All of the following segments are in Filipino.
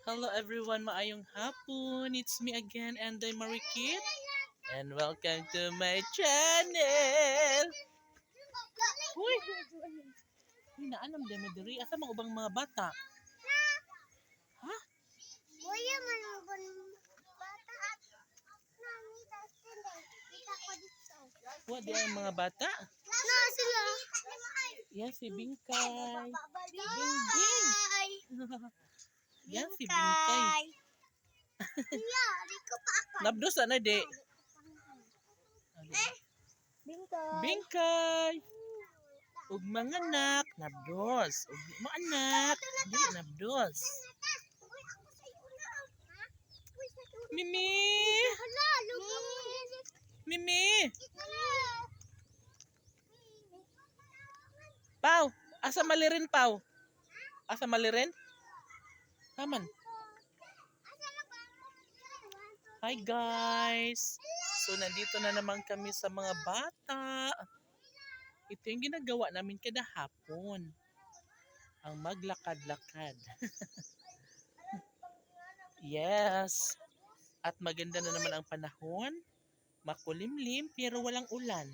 Hello everyone, maayong hapon. It's me again, Anday Marikit. And welcome to my channel. Huy! Huy, naanam din mo diri. Asa mga ubang mga bata? Ha? Kuya, manubon bata at nanita sila. Kita ko dito. Wa di ang mga bata? Na sila. Yan si Bingkay. Bingkay. Yan si Bingkay. Iya, di ko pa ako. Nabdos na di. Bingkay. Bingkay. Ug mga anak, nabdos. Ug mga anak, di nabdos. Mimi! Hala, lubog. Mimi! Pau! Asa malirin, Pau? Asa malirin? Taman. Hi guys! So nandito na naman kami sa mga bata. Ito yung ginagawa namin kada hapon. Ang maglakad-lakad. Yes! At maganda na naman ang panahon. Makulimlim pero walang ulan.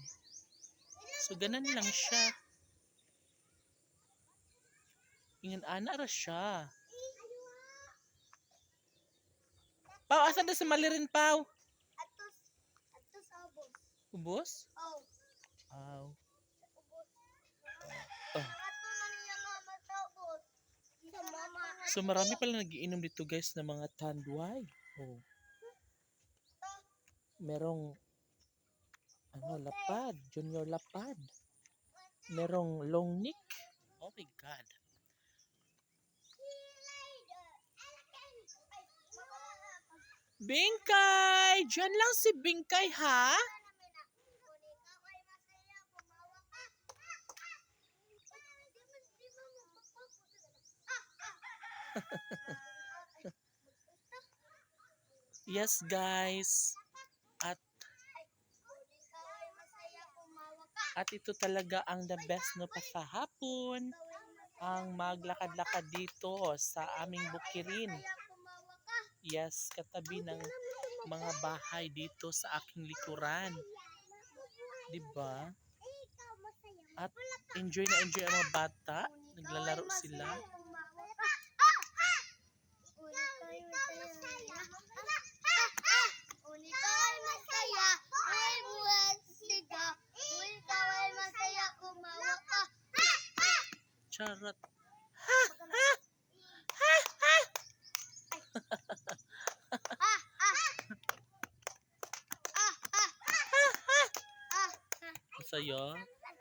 So ganan lang siya. Ingan-ana ra siya. Pau, asan na si Malirin, Pau? Atos abos. Ubos? Oh. Aw. Ato man niya mama tabos. Sa mama. So marami pala nagiinom dito guys ng mga tanduay. Oh. Merong lapad, junior lapad. Merong long neck. Oh my god. Bingkay! Diyan lang si Bingkay ha? Yes guys. At ito talaga ang the best no pa sa hapon. Ang maglakad-lakad dito sa aming bukirin. Yes, katabi ng mga bahay dito sa aking likuran. 'Di ba? At enjoy na enjoy ang mga bata. Naglalaro sila. Charot. Ha! Ha! Ha! Ha! Masaya.